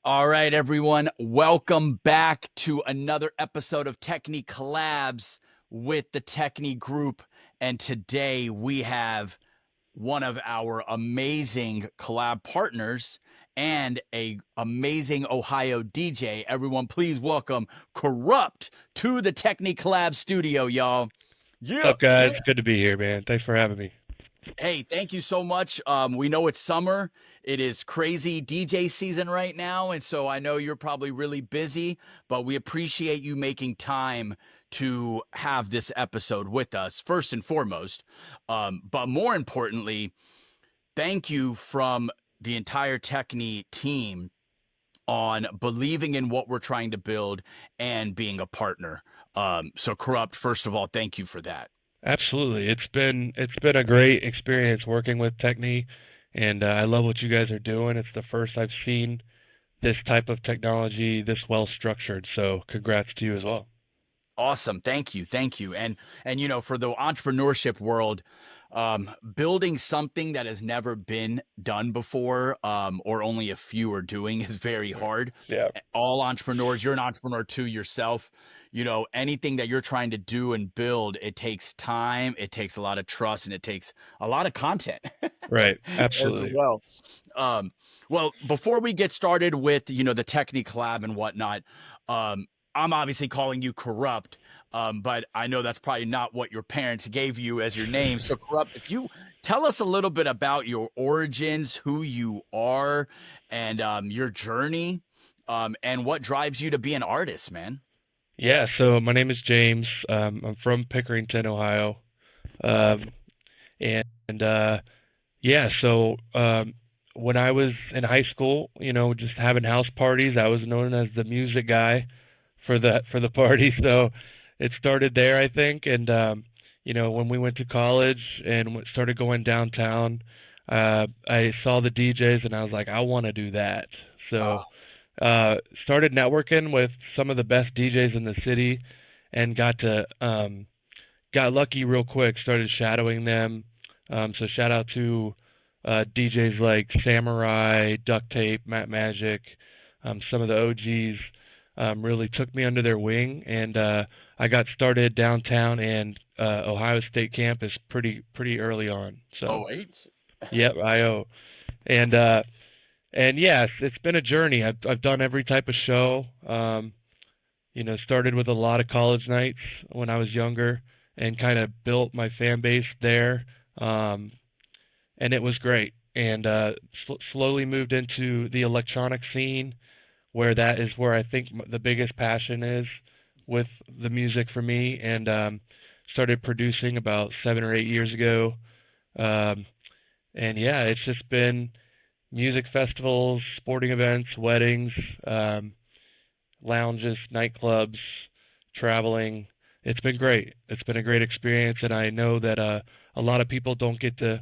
All right, everyone. Welcome back to another episode of Technē Collabs with the Technē Group. And today we have one of our amazing collab partners and a amazing Ohio DJ. Everyone, please welcome Corrupt to the Technē Collab studio, y'all. What's Yeah. up, guys? Good to be here, man. Thanks for having me. Hey, thank you so much. We know it's summer. It is crazy DJ season right now. And so I know you're probably really busy, but we appreciate you making time to have this episode with us, first and foremost. But more importantly, thank you from the entire Technē team on believing in what we're trying to build and being a partner. So, Corrupt, first of all, thank you for that. Absolutely. It's been a great experience working with Techne, and I love what you guys are doing. It's the first I've seen this type of technology this well structured. So, congrats to you as well. Awesome. Thank you. Thank you. And for the entrepreneurship world, building something that has never been done before, or only a few are doing is very Right. hard. Yeah. All entrepreneurs, you're an entrepreneur too yourself. Anything that you're trying to do and build, it takes time, it takes a lot of trust, and it takes a lot of content Right. as Absolutely. well. Um, well, before we get started with the Technique collab and whatnot, I'm obviously calling you Corrupt, but I know that's probably not what your parents gave you as your name. So, Corrupt, if you tell us a little bit about your origins, who you are, and your journey, and what drives you to be an artist, man. Yeah. So, my name is James. I'm from Pickerington, Ohio. Um, and yeah, so when I was in high school, just having house parties, I was known as the music guy for the party. So it started there, I think. And when we went to college and started going downtown, I saw the DJs and I was like, I want to do that. So started networking with some of the best DJs in the city, and got lucky real quick. Started shadowing them. So shout out to DJs like Samurai, Duct Tape, Matt Magic, some of the OGs. Really took me under their wing, and I got started downtown and Ohio State campus pretty early on. So Oh, wait. yep, IO, and yeah, it's been a journey. I've done every type of show. Started with a lot of college nights when I was younger, and kind of built my fan base there. Um, and it was great. And slowly moved into the electronic scene, where that is where I think the biggest passion is with the music for me. And started producing about 7 or 8 years ago. Um, and yeah, it's just been music festivals, sporting events, weddings, um, lounges, nightclubs, traveling. It's been great. It's been a great experience, and I know that a lot of people don't get to,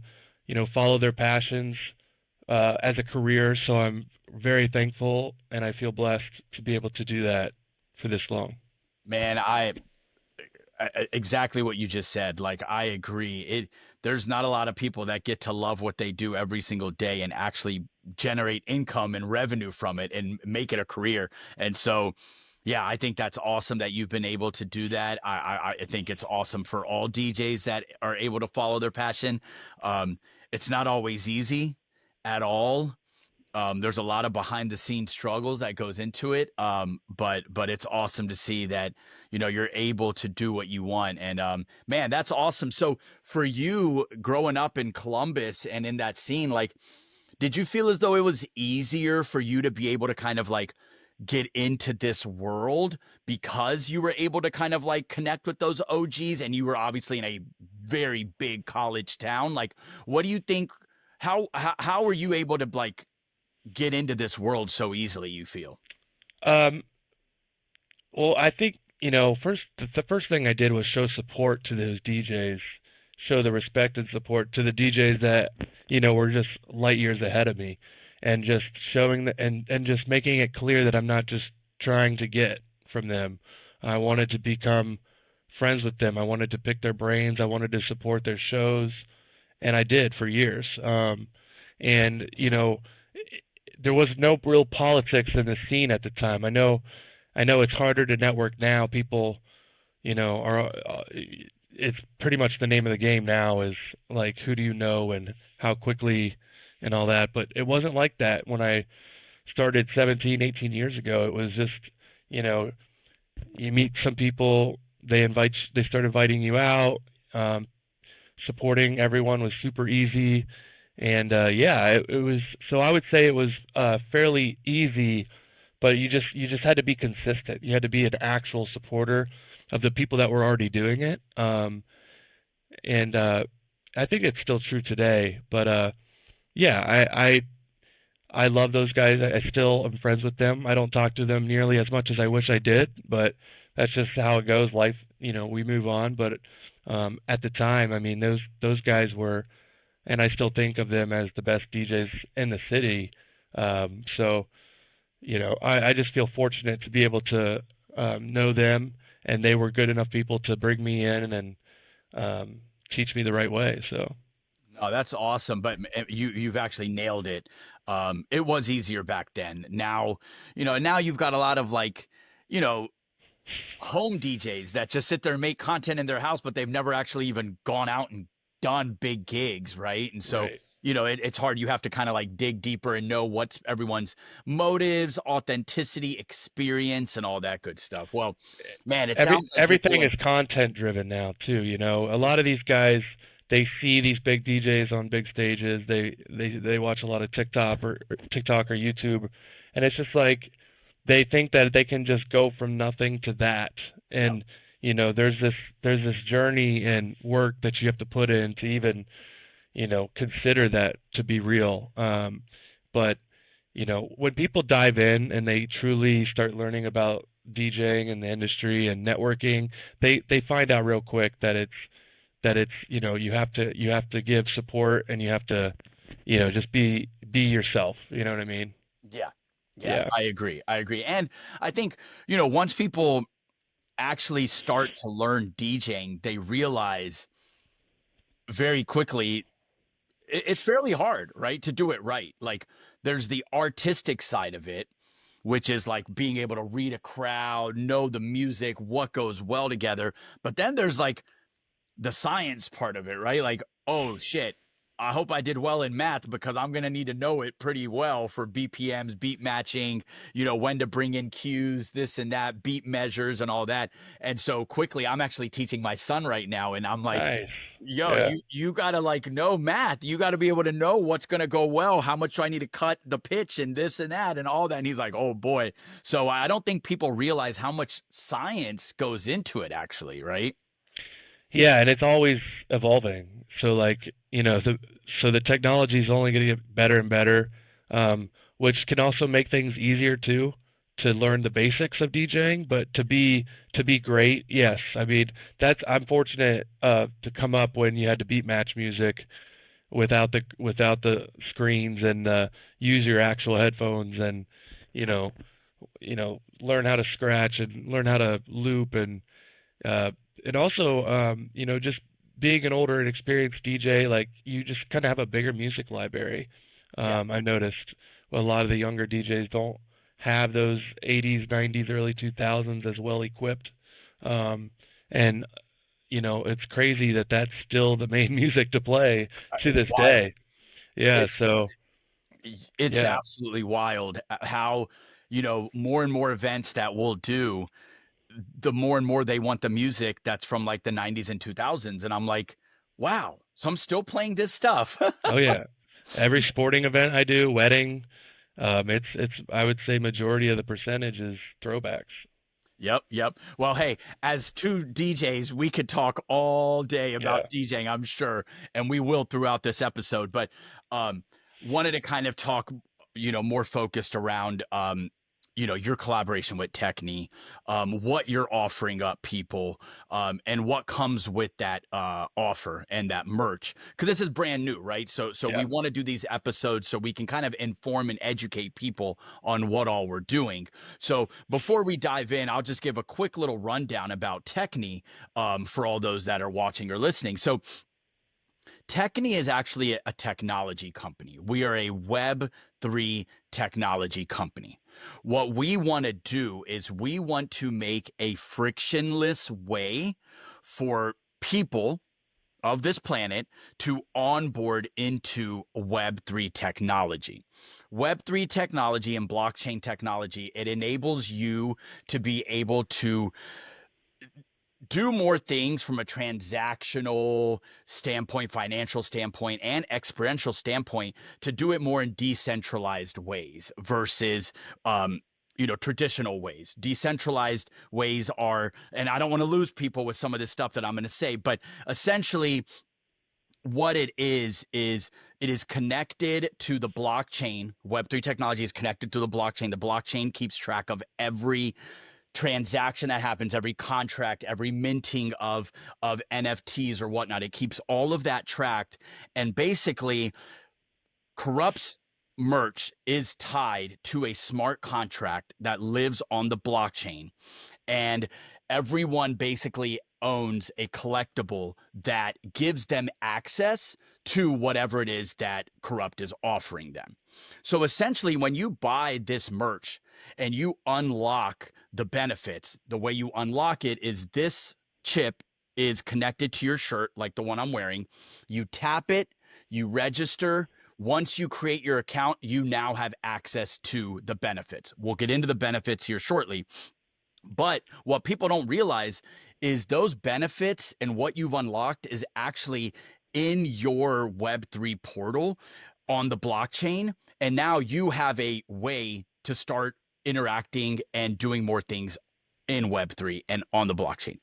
follow their passions as a career. So I'm very thankful, and I feel blessed to be able to do that for this long. Man, exactly what you just said. Like, I agree. There's not a lot of people that get to love what they do every single day and actually generate income and revenue from it and make it a career. And so, yeah, I think that's awesome that you've been able to do that. I think it's awesome for all DJs that are able to follow their passion. It's not always easy at all. There's a lot of behind the scenes struggles that goes into it. But it's awesome to see that you're able to do what you want. And man, that's awesome. So for you growing up in Columbus and in that scene, like, did you feel as though it was easier for you to be able to kind of like get into this world because you were able to kind of like connect with those OGs and you were obviously in a very big college town? Like, what do you think? How were you able to like get into this world so easily, you feel? Um, well, I think the first thing I did was show support to those DJs, show the respect and support to the DJs that were just light years ahead of me, and just showing and just making it clear that I'm not just trying to get from them. I wanted to become friends with them. I wanted to pick their brains. I wanted to support their shows, and I did for years. And there was no real politics in the scene at the time. I know it's harder to network now. People, are it's pretty much the name of the game now is like who do you know and how quickly and all that. But it wasn't like that when I started 17, 18 years ago. It was just, you know, you meet some people, they start inviting you out. Um, Supporting everyone was super easy, and yeah, it was. So I would say it was fairly easy, but you just had to be consistent. You had to be an actual supporter of the people that were already doing it. And I think it's still true today. But yeah, I love those guys. I still am friends with them. I don't talk to them nearly as much as I wish I did, but that's just how it goes. Life, we move on. But at the time, I mean, those guys were, and I still think of them as the best DJs in the city. So, I just feel fortunate to be able to know them, and they were good enough people to bring me in and teach me the right way. So, Oh, that's awesome. But you've actually nailed it. It was easier back then. Now, now you've got a lot of like, you know, home DJs that just sit there and make content in their house, but they've never actually even gone out and done big gigs, right? And so, right. it's hard. You have to kind of like dig deeper and know what everyone's motives, authenticity, experience, and all that good stuff. Well, man, it sounds like you're Everything doing. is content driven now too, A lot of these guys they see these big DJs on big stages. They watch a lot of TikTok or YouTube, and it's just like they think that they can just go from nothing to that. Yep. And there's this journey and work that you have to put in to even, consider that to be real. But when people dive in and they truly start learning about DJing and the industry and networking, they find out real quick that it's you have to give support and you have to just be yourself. You know what I mean? Yeah. Yeah, Yeah. I agree. I agree. And I think, once people actually start to learn DJing, they realize very quickly it's fairly hard, right? To do it right. Like there's the artistic side of it, which is like being able to read a crowd, know the music, what goes well together. But then there's like the science part of it, right? Like, oh shit, I hope I did well in math because I'm going to need to know it pretty well for BPMs, beat matching, when to bring in cues, this and that, beat measures and all that. And so quickly, I'm actually teaching my son right now. And I'm like, Nice. yo, Yeah. you got to like know math. You got to be able to know what's going to go well, how much do I need to cut the pitch and this and that and all that. And he's like, oh boy. So I don't think people realize how much science goes into it actually, right? Yeah, and it's always evolving. So like, so the technology is only going to get better and better, which can also make things easier too to learn the basics of DJing, but to be great, yes. I mean, that's I'm fortunate to come up when you had to beat match music without the screens and use your actual headphones and you know, learn how to scratch and learn how to loop uh, and also, just being an older and experienced DJ, like you just kind of have a bigger music library. Yeah. I noticed a lot of the younger DJs don't have those 80s, 90s, early 2000s as well equipped. Um, and, it's crazy that that's still the main music to play to It's this wild. day. Yeah, It's so, it's yeah. absolutely wild how more and more events that we'll do, the more and more they want the music that's from like the 90s and 2000s, and I'm like, wow, so I'm still playing this stuff. Oh, yeah. Every sporting event I do, wedding, I would say majority of the percentage is throwbacks. Yep, yep. Well, hey, as two DJs, we could talk all day about Yeah. DJing, I'm sure, and we will throughout this episode. But um, wanted to kind of talk, more focused around, your collaboration with Technē, what you're offering up people, and what comes with that offer and that merch. Because this is brand new, right? So we Yeah. want to do these episodes so we can kind of inform and educate people on what all we're doing. So before we dive in, I'll just give a quick little rundown about Technē, for all those that are watching or listening. So Technē is actually a technology company. We are a Web3 technology company. What we want to do is we want to make a frictionless way for people of this planet to onboard into Web3 technology. Web3 technology and blockchain technology, it enables you to be able to do more things from a transactional standpoint, financial standpoint, and experiential standpoint to do it more in decentralized ways versus traditional ways. Decentralized ways are, and I don't want to lose people with some of this stuff that I'm going to say, but essentially what it is connected to the blockchain. Web3 technology is connected to the blockchain. The blockchain keeps track of every transaction that happens, every contract, every minting of NFTs or whatnot. It keeps all of that tracked, and basically Corrupt's merch is tied to a smart contract that lives on the blockchain, and everyone basically owns a collectible that gives them access to whatever it is that Corrupt is offering them. So essentially, when you buy this merch and you unlock the benefits, the way you unlock it is this chip is connected to your shirt, like the one I'm wearing. You tap it, you register. Once you create your account, you now have access to the benefits. We'll get into the benefits here shortly. But what people don't realize is those benefits and what you've unlocked is actually in your Web3 portal on the blockchain. And now you have a way to start interacting and doing more things in Web3 and on the blockchain.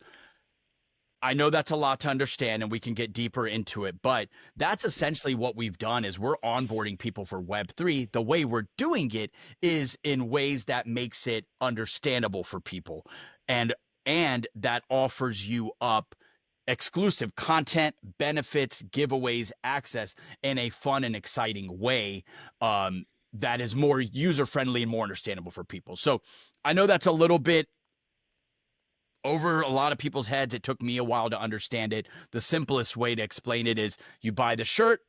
I know that's a lot to understand and we can get deeper into it, but that's essentially what we've done is we're onboarding people for Web3. The way we're doing it is in ways that makes it understandable for people and that offers you up exclusive content, benefits, giveaways, access in a fun and exciting way that is more user friendly and more understandable for people. So I know that's a little bit over a lot of people's heads. It took me a while to understand it. The simplest way to explain it is you buy the shirt,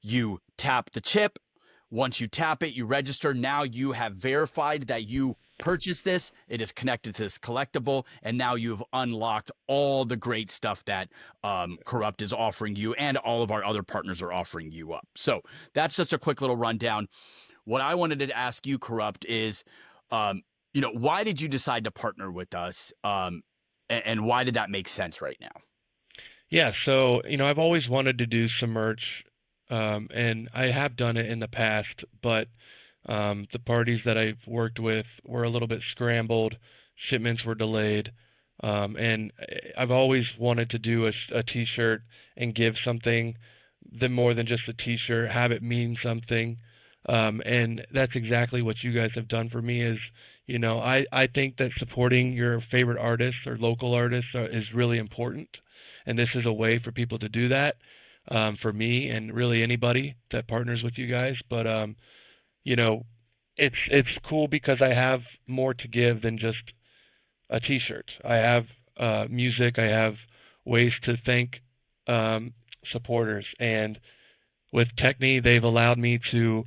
you tap the chip. Once you tap it, you register. Now you have verified that you purchased this. It is connected to this collectible, and now you've unlocked all the great stuff that Corrupt is offering you and all of our other partners are offering you up. So that's just a quick little rundown. What I wanted to ask you, Corrupt, is why did you decide to partner with us? And why did that make sense right now? Yeah, so I've always wanted to do some merch, and I have done it in the past, but the parties that I've worked with were a little bit scrambled, shipments were delayed, and I've always wanted to do a t-shirt and give something more than just a t-shirt, have it mean something, and that's exactly what you guys have done for me. I think that supporting your favorite artists or local artists is really important, and this is a way for people to do that, for me and really anybody that partners with you guys. But you know, it's cool because I have more to give than just a T-shirt. I have music. I have ways to thank supporters, and with Technē, they've allowed me to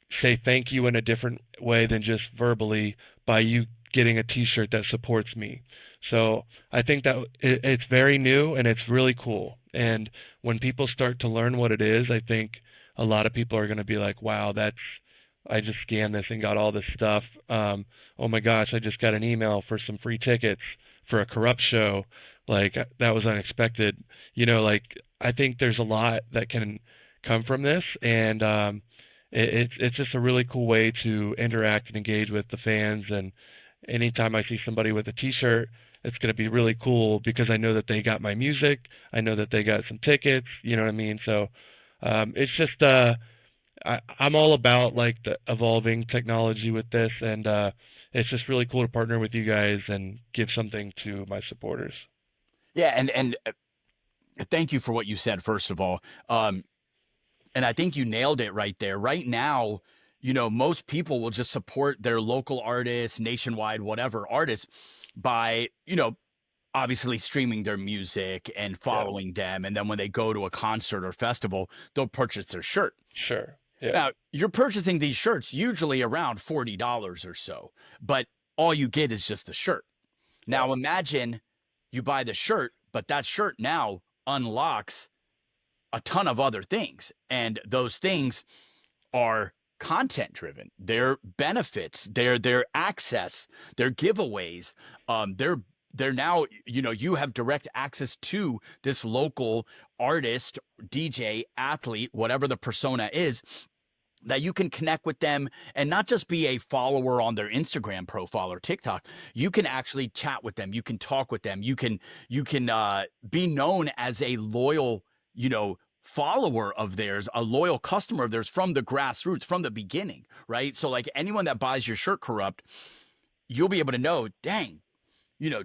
say thank you in a different way than just verbally by you getting a T-shirt that supports me. So I think that it's very new and it's really cool. And when people start to learn what it is, I think a lot of people are going to be like, "Wow, that's I just scanned this and got all this stuff. Oh my gosh, I just got an email for some free tickets for a Corrupt show. Like that was unexpected." Like I think there's a lot that can come from this, and it's just a really cool way to interact and engage with the fans. And anytime I see somebody with a T-shirt, it's going to be really cool because I know that they got my music. I know that they got some tickets. You know what I mean? So it's just I'm all about like the evolving technology with this, and it's just really cool to partner with you guys and give something to my supporters. Yeah, and thank you for what you said first of all. And I think you nailed it right there. Right now, most people will just support their local artists, nationwide, whatever artists by, obviously streaming their music and Yeah. following them. And then when they go to a concert or festival, they'll purchase their shirt. Sure. Yeah. Now, you're purchasing these shirts usually around $40 or so, but all you get is just the shirt. Yeah. Now, imagine you buy the shirt, but that shirt now unlocks a ton of other things. And those things are content driven. They're benefits, they're access, they're giveaways. They're now, you have direct access to this local artist, DJ, athlete, whatever the persona is, that you can connect with them and not just be a follower on their Instagram profile or TikTok. You can actually chat with them. You can talk with them. You can be known as a loyal, follower of theirs, a loyal customer of theirs from the grassroots, from the beginning, right? So like anyone that buys your shirt, Corrupt, you'll be able to know, dang,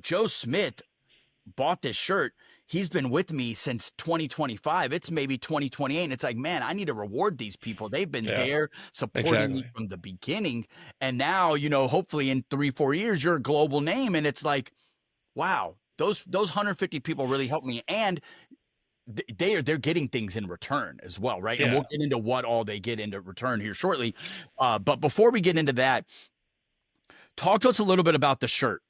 Joe Smith bought this shirt. He's been with me since 2025. It's maybe 2028. And it's like, man, I need to reward these people. They've been Yeah. there supporting me Exactly. from the beginning. And now, hopefully in 3, 4 years, you're a global name. And it's like, wow, those 150 people really helped me. And they're getting things in return as well, right? And we'll Yeah. get into what all they get into return here shortly. But before we get into that, talk to us a little bit about the shirt.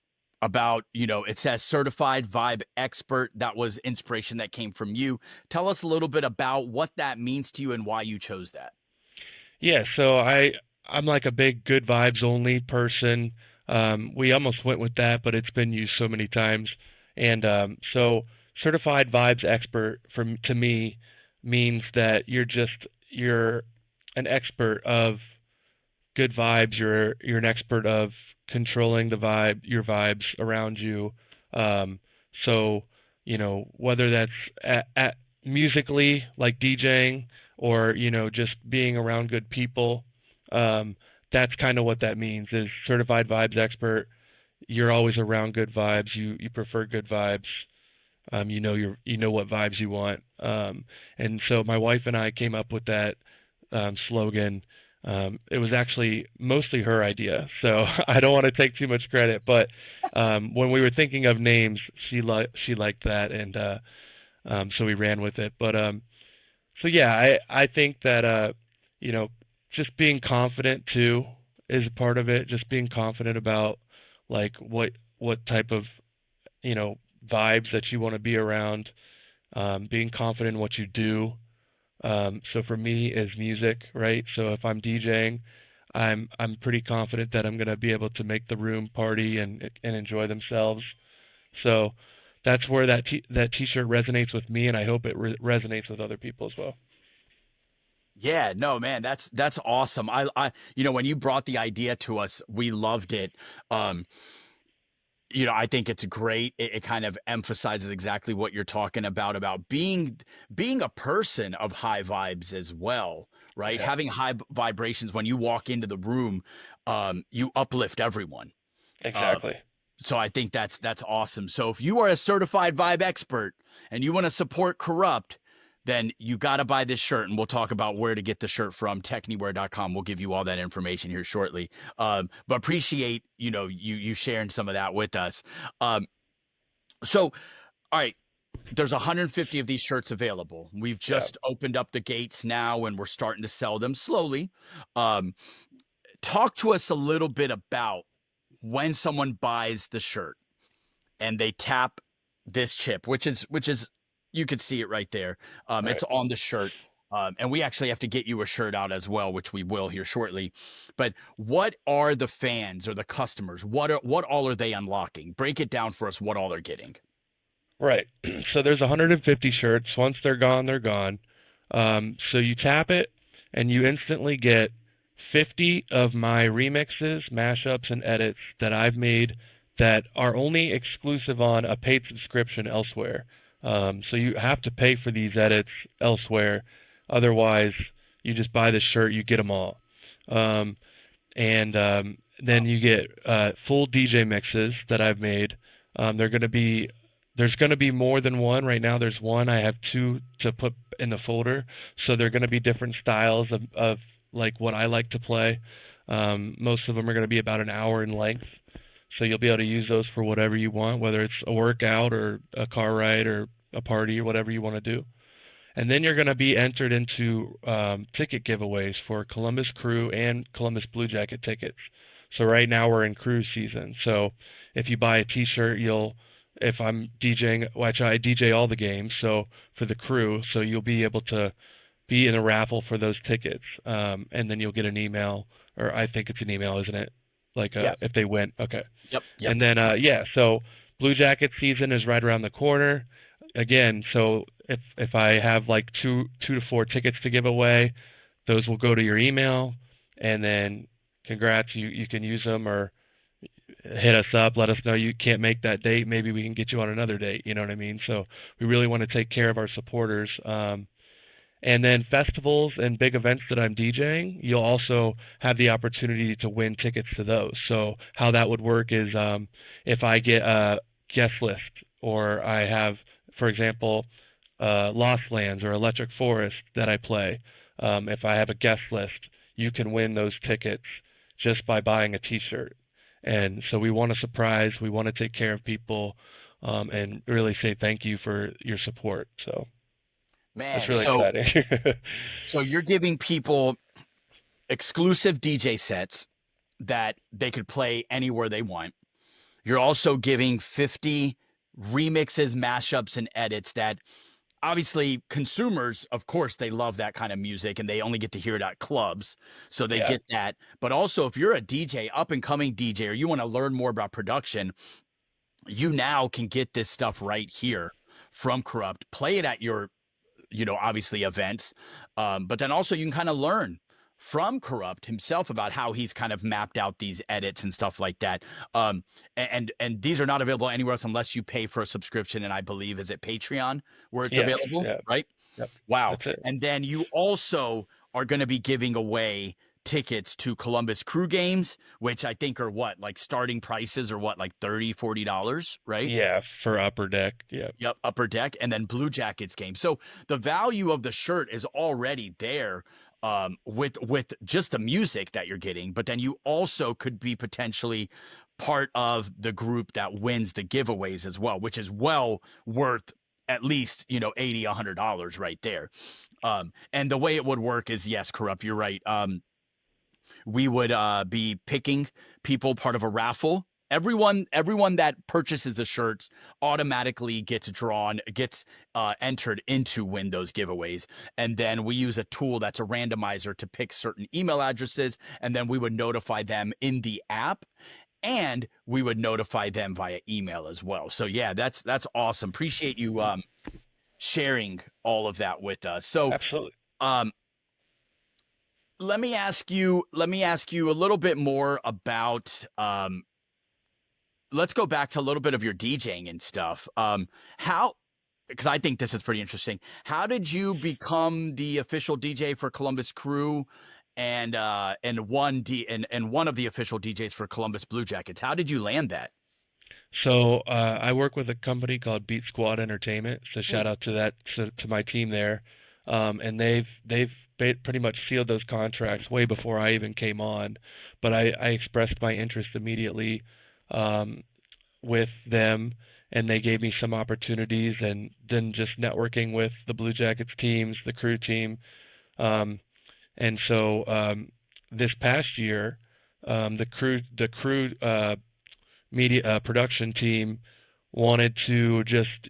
About, it says certified vibe expert. That was inspiration that came from you. Tell us a little bit about what that means to you and why you chose that. Yeah, so I'm like a big good vibes only person. We almost went with that, but it's been used so many times. And so certified vibes expert to me means that you're an expert of good vibes. You're an expert of controlling your vibes around you. Um, so whether that's at musically like DJing or just being around good people. Um, that's kind of what that means is certified vibes expert. You're always around good vibes. You prefer good vibes. You know what vibes you want. And so my wife and I came up with that slogan. It was actually mostly her idea, so I don't want to take too much credit. But when we were thinking of names, she liked that, and so we ran with it. But so yeah, I think that you know, just being confident too is a part of it. Just being confident about like what type of vibes that you want to be around. Being confident in what you do. So for me is music, right? So if I'm DJing, I'm pretty confident that I'm gonna be able to make the room party and enjoy themselves. So that's where that T-shirt resonates with me, and I hope it resonates with other people as well. Yeah, no, man, that's awesome. When you brought the idea to us, we loved it. Um, I think it's great. It kind of emphasizes exactly what you're talking about being a person of high vibes as well, right? Yeah, Having high vibrations when you walk into the room, you uplift everyone. Uh, exactly. so I think that's awesome. So if you are a certified vibe expert and you want to support Corrupt, then you got to buy this shirt, and we'll talk about where to get the shirt from. Technewear.com. We'll give you all that information here shortly. But appreciate you sharing some of that with us. Um, so all right, there's 150 of these shirts available. We've Yeah. just opened up the gates now, and we're starting to sell them slowly. Um, Talk to us a little bit about when someone buys the shirt and they tap this chip, which is you could see it right there. It's Right. on the shirt. And we actually have to get you a shirt out as well, which we will here shortly. But what are the fans or the customers? What all are they unlocking? Break it down for us. What all they're getting? Right. So there's 150 shirts. Once they're gone, they're gone. So you tap it, and you instantly get 50 of my remixes, mashups, and edits that I've made that are only exclusive on a paid subscription elsewhere. So you have to pay for these edits elsewhere. Otherwise, you just buy the shirt, you get them all. Um, and then you get full DJ mixes that I've made. They're going to be there's going to be more than one. Right now, there's one. I have two to put in the folder, so they're going to be different styles of like what I like to play. Most of them are going to be about an hour in length. So you'll be able to use those for whatever you want, whether it's a workout or a car ride or a party or whatever you want to do. And then you're going to be entered into ticket giveaways for Columbus Crew and Columbus Blue Jacket tickets. So right now we're in crew season. So if you buy a T-shirt, if I'm DJing, which I DJ all the games, so for the crew, so you'll be able to be in a raffle for those tickets, and then you'll get an email, or I think it's an email, isn't it? Like Yes. if they win, okay. Yep. Yep. And then yeah, so Blue Jacket season is right around the corner. Again, so if I have like two to four tickets to give away, those will go to your email, and then congrats, you can use them or hit us up, let us know you can't make that date. Maybe we can get you on another date. You know what I mean? So we really want to take care of our supporters. And then festivals and big events that I'm DJing, you'll also have the opportunity to win tickets to those. So how that would work is if I get a guest list or I have, for example, Lost Lands or Electric Forest that I play, if I have a guest list, you can win those tickets just by buying a T-shirt. And so we want to surprise, we want to take care of people, and really say thank you for your support. So that's Man, really so exciting. you're giving people exclusive DJ sets that they could play anywhere they want. You're also giving 50 remixes, mashups, and edits that obviously consumers, of course, they love that kind of music and they only get to hear it at clubs. So they Yeah, get that. But also, if you're a DJ, up and coming DJ, or you want to learn more about production, you now can get this stuff right here from Corrupt, play it at your obviously events. But then also you can kind of learn from Corrupt himself about how he's kind of mapped out these edits and stuff like that. And these are not available anywhere else unless you pay for a subscription. And I believe is it Patreon where it's yes, available, yeah, right? yep, Wow. that's it. And then you also are going to be giving away tickets to Columbus Crew games, which I think are what, like starting prices are what, like $30, $40, right? Yeah, for Upper Deck, yeah, Yep, Upper Deck, and then Blue Jackets game. So the value of the shirt is already there with just the music that you're getting, but then you also could be potentially part of the group that wins the giveaways as well, which is well worth at least 80 $100 right there. And the way it would work is yes, Corrupt, you're right. We would be picking people part of a raffle. Everyone that purchases the shirts automatically gets entered into win those giveaways. And then we use a tool that's a randomizer to pick certain email addresses, and then we would notify them in the app, and we would notify them via email as well. So yeah, that's awesome. Appreciate you sharing all of that with us. So absolutely. um, let me ask you a little bit more about let's go back to a little bit of your DJing and stuff. How because I think this is pretty interesting. How did you become the official DJ for Columbus Crew and one of the official DJs for Columbus Blue Jackets? How did you land that? So I work with a company called Beat Squad Entertainment. So shout Mm, out to to my team there, and they've pretty much sealed those contracts way before I even came on. But I expressed my interest immediately um, with them, and they gave me some opportunities, and then just networking with the Blue Jackets teams, the crew team, um, and so this past year, the crew media production team wanted to just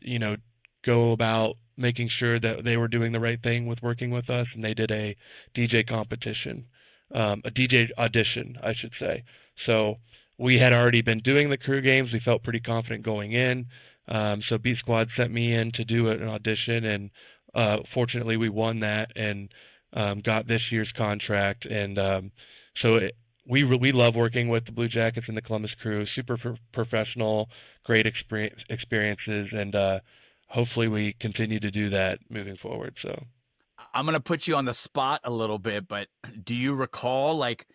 go about making sure that they were doing the right thing with working with us, and they did a DJ competition, a DJ audition, I should say. So we had already been doing the crew games. We felt pretty confident going in. So B Squad sent me in to do an audition, and fortunately we won that and got this year's contract. And so it, we love working with the Blue Jackets and the Columbus Crew. Super professional, great experiences, and hopefully we continue to do that moving forward. So I'm gonna put you on the spot a little bit, but do you recall like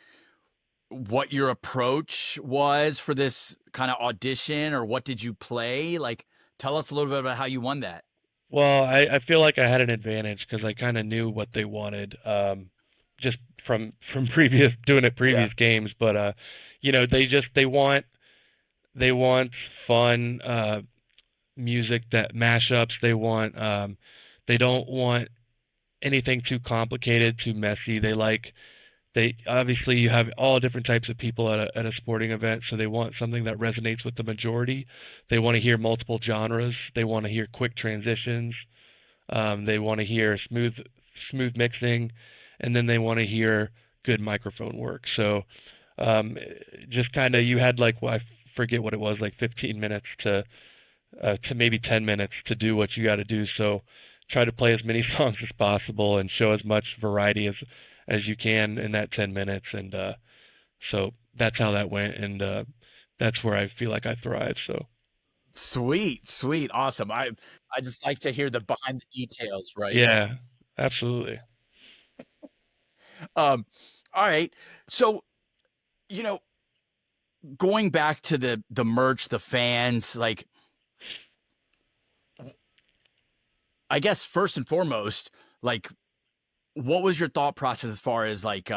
what your approach was for this kind of audition, or what did you play? Like, tell us a little bit about how you won that. well, I feel like I had an advantage because I kind of knew what they wanted, just from previous doing it Yeah. previous games. But they want they want fun music that mashups. They don't want anything too complicated, too messy. They obviously you have all different types of people at a sporting event, so they want something that resonates with the majority. They want to hear multiple genres. They want to hear quick transitions. They want to hear smooth mixing, and then they want to hear good microphone work. So um, just kind of you had like, well, I forget what it was, like 15 minutes to maybe 10 minutes to do what you got to do. So try to play as many songs as possible and show as much variety as you can in that 10 minutes. And so that's how that went, and that's where I feel like I thrive. So Sweet, sweet, awesome. I just like to hear the behind the details, right? yeah, absolutely. Um, all right. So, you know, going back to the merch, the fans, like I guess first and foremost, like what was your thought process as far as like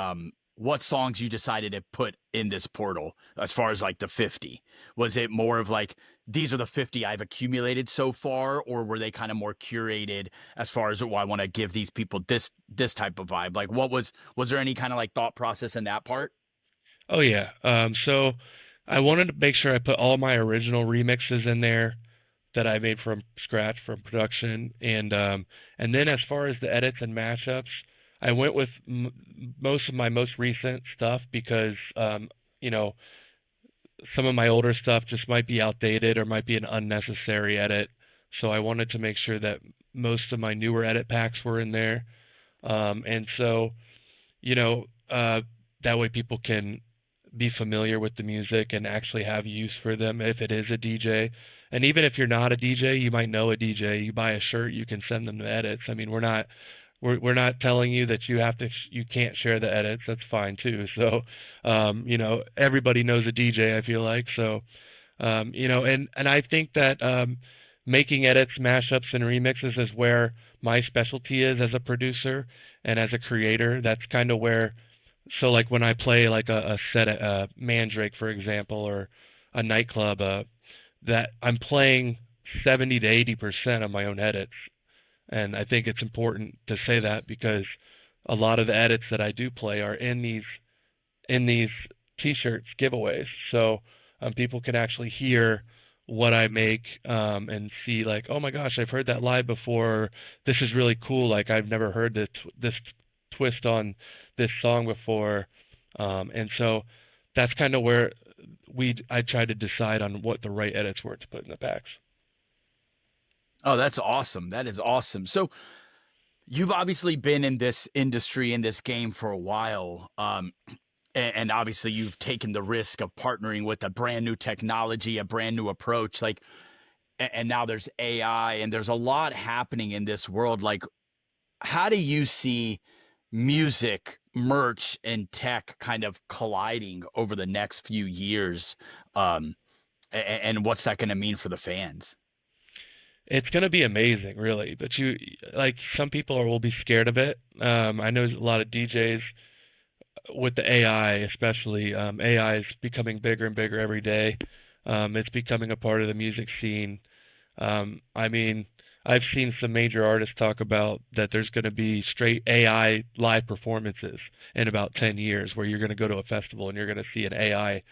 what songs you decided to put in this portal as far as like the 50? Was it more of like these are the 50 I've accumulated so far, or were they kind of more curated as far as, oh, I want to give these people this type of vibe? Like was there any kind of like thought process in that part? Oh yeah. So I wanted to make sure I put all my original remixes in there that I made from scratch from production, and then as far as the edits and mashups, I went with most of my most recent stuff because you know some of my older stuff just might be outdated or might be an unnecessary edit. So I wanted to make sure that most of my newer edit packs were in there, and so you know, that way people can be familiar with the music and actually have use for them if it is a DJ. And even if you're not a DJ, you might know a DJ. You buy a shirt, you can send them the edits. I mean, we're not telling you that you can't share the edits. That's fine too. So, everybody knows a DJ, I feel like. So, and I think that making edits, mashups, and remixes is where my specialty is as a producer and as a creator. That's kind of where, so like when I play like a set at Mandrake, for example, or a nightclub, that I'm playing 70 to 80% of my own edits. And I think it's important to say that because a lot of the edits that I do play are in these t-shirts giveaways. So people can actually hear what I make and see like, oh my gosh, I've heard that live before. This is really cool. Like I've never heard this twist on this song before. And so that's kind of where I tried to decide on what the right edits were to put in the packs. Oh, that's awesome. That is awesome. So you've obviously been in this industry, in this game for a while. And obviously you've taken the risk of partnering with a brand new technology, a brand new approach. Like, and now there's AI and there's a lot happening in this world. Like, how do you see music, merch, and tech kind of colliding over the next few years? And what's that going to mean for the fans? It's going to be amazing, really. But like, some people will be scared of it. I know a lot of DJs with the AI, especially. AI is becoming bigger and bigger every day. It's becoming a part of the music scene. I mean, I've seen some major artists talk about that there's going to be straight AI live performances in about 10 years where you're going to go to a festival and you're going to see an AI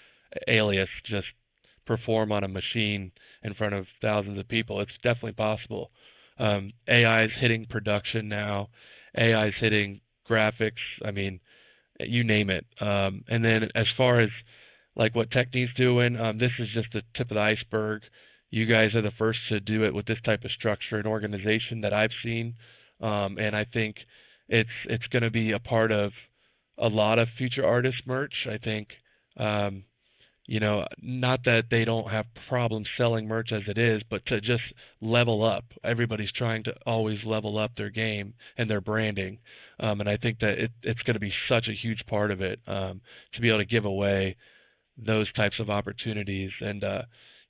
alias just perform on a machine in front of thousands of people. It's definitely possible. AI is hitting production now. AI is hitting graphics. I mean, you name it. And then as far as like what Techne's doing, this is just the tip of the iceberg. You guys are the first to do it with this type of structure and organization that I've seen, and I think it's going to be a part of a lot of future artist merch. I think, not that they don't have problems selling merch as it is, but to just level up. Everybody's trying to always level up their game and their branding, and I think that it's going to be such a huge part of it to be able to give away those types of opportunities. And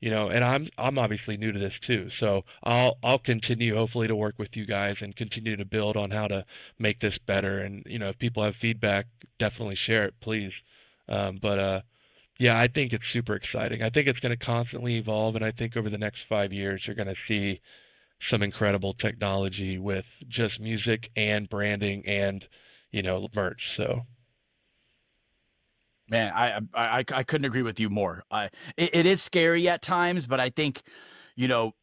and I'm obviously new to this too, so I'll continue hopefully to work with you guys and continue to build on how to make this better. And if people have feedback, definitely share it, please. But Yeah, I think it's super exciting. I think it's going to constantly evolve, and I think over the next 5 years, you're going to see some incredible technology with just music and branding and, merch. So, Man, I couldn't agree with you more. It is scary at times, but I think, you know,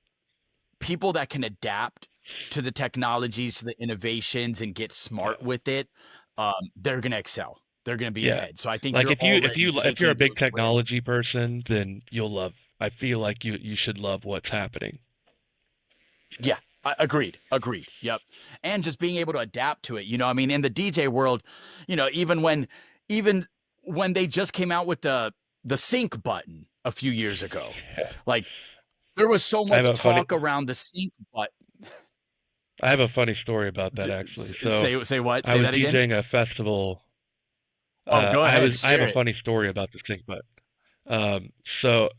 people that can adapt to the technologies, to the innovations, and get yeah. smart with it, they're gonna excel. They're gonna be Yeah. ahead. So I think Like you're if already if you're a taking big those ways. technology person, then you'll love. I feel like you should love what's happening. Yeah, agreed. Agreed. Yep. And just being able to adapt to it. I mean, in the DJ world, even when they just came out with the sync button a few years ago, Yeah. like there was so I have much a funny talk around the sync button. I have a funny story about that actually. So, Say what? I Say was that again. DJing a festival. Oh, go ahead. I have Share a it. funny story about the sync button. So,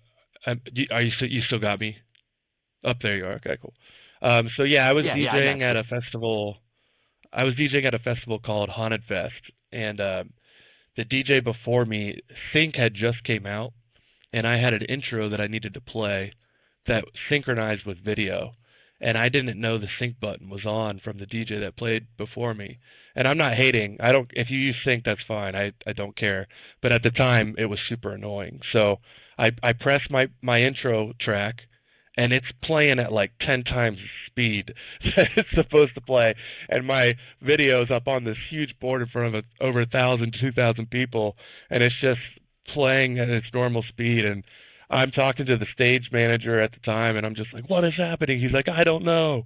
are you still got me? Up there you are. Okay, cool. So yeah, Yeah, yeah, I got you. I was DJing at a festival called Haunted Fest, and the DJ before me, Sync had just came out, and I had an intro that I needed to play that synchronized with video. And I didn't know the sync button was on from the DJ that played before me. And I'm not hating. I don't if you use sync that's fine. I don't care. But at the time it was super annoying. So I pressed my intro track and it's playing at like 10 times the speed that it's supposed to play. And my video's up on this huge board in front of over 1,000, 2,000 people, and it's just playing at its normal speed. And I'm talking to the stage manager at the time, and I'm just like, "What is happening?" He's like, "I don't know."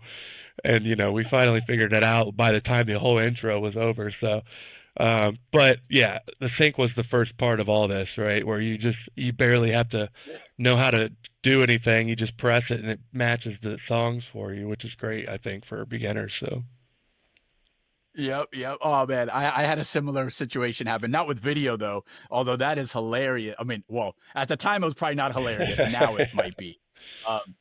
And we finally figured it out by the time the whole intro was over. So, but yeah, the sync was the first part of all this, right? Where you barely have to know how to do anything. You just press it, and it matches the songs for you, which is great, I think, for beginners. So, Yep, yep. Oh man, I had a similar situation happen. Not with video though, although that is hilarious. I mean, well, at the time it was probably not hilarious. Now it might be. Um,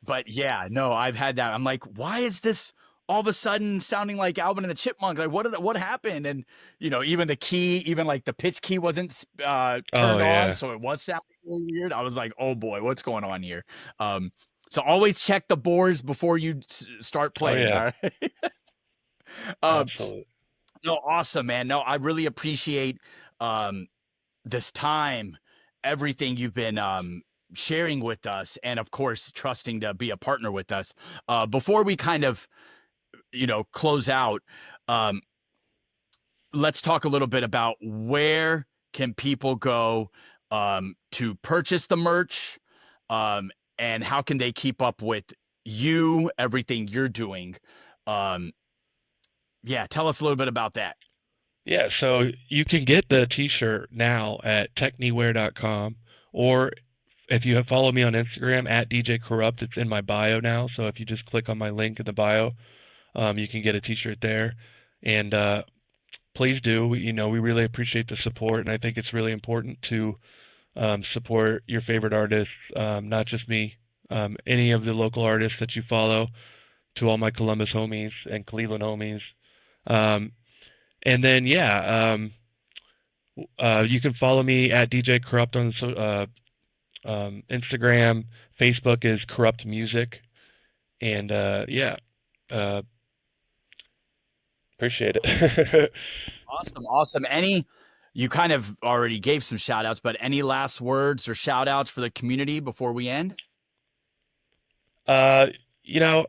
but yeah, no, I've had that. I'm like, why is this all of a sudden sounding like Alvin and the Chipmunks? Like, what happened? And even the key, even like the pitch key wasn't oh turned on, yeah, so it was sounding really weird. I was like, oh boy, what's going on here? So always check the boards before you start oh playing. yeah, All right. um, absolutely. no, awesome, man. No, I really appreciate um this time, everything you've been sharing with us, and of course, trusting to be a partner with us. Before we kind of, close out, um, let's talk a little bit about where can people go to purchase the merch, um, and how can they keep up with you, everything you're doing. Um, yeah, tell us a little bit about that. Yeah, so you can get the t-shirt now at technewear.com, or if you have followed me on Instagram at DJ Corrupt, it's in my bio now. So if you just click on my link in the bio, you can get a t-shirt there. And please do. We really appreciate the support, and I think it's really important to support your favorite artists, not just me, any of the local artists that you follow, to all my Columbus homies and Cleveland homies. Um, and then, yeah, you can follow me at DJ Corrupt on Instagram. Facebook is Corrupt Music, and yeah, uh, appreciate it. Awesome, awesome. You kind of already gave some shout outs, but any last words or shout outs for the community before we end? uh, you know,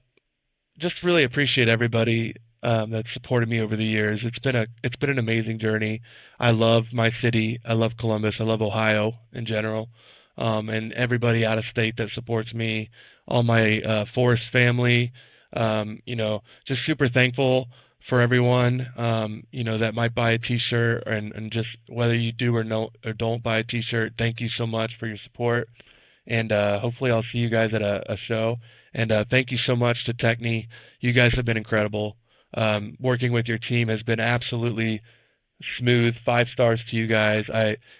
just really appreciate everybody that supported me over the years. It's been an amazing journey. I love my city. I love Columbus. I love Ohio in general, and everybody out of state that supports me. All my Forest family. Just super thankful for everyone. That might buy a T-shirt, and just whether you do or no or don't buy a T-shirt. Thank you so much for your support, and hopefully I'll see you guys at a show. And thank you so much to Technē. You guys have been incredible. Working with your team has been absolutely smooth. 5 stars to you guys.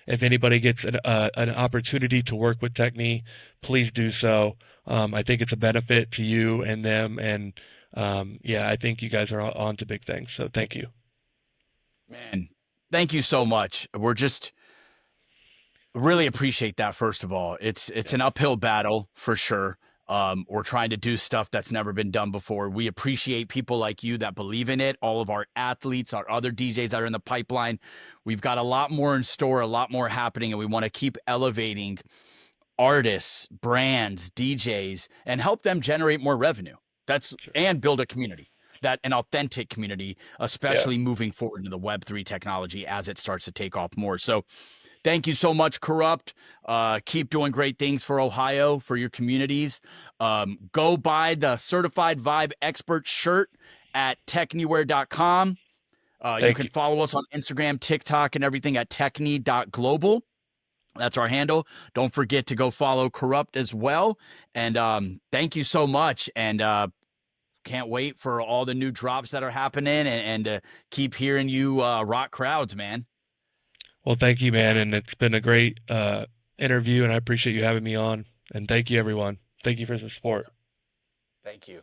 If anybody gets an opportunity to work with Technē, please do so. I think it's a benefit to you and them, and yeah, I think you guys are on to big things. So thank you. Man, thank you so much. Really appreciate that. First of all, it's Yeah. an uphill battle for sure. We're trying to do stuff that's never been done before. We appreciate people like you that believe in it. All of our athletes, our other DJs that are in the pipeline. We've got a lot more in store, a lot more happening, and we want to keep elevating artists, brands, DJs, and help them generate more revenue. That's Sure. and build a community. That an authentic community, Yeah. especially moving forward into the Web3 technology as it starts to take off more. So thank you so much, Corrupt. Keep doing great things for Ohio, for your communities. Go buy the Certified Vibe Expert shirt at techneware.com. You Thank can you. follow us on Instagram, TikTok, and everything at techne.global. That's our handle. Don't forget to go follow Corrupt as well. And thank you so much. And can't wait for all the new drops that are happening and keep hearing you rock crowds, man. Well, thank you, man, and it's been a great interview, and I appreciate you having me on. And thank you, everyone. Thank you for the support. Thank you.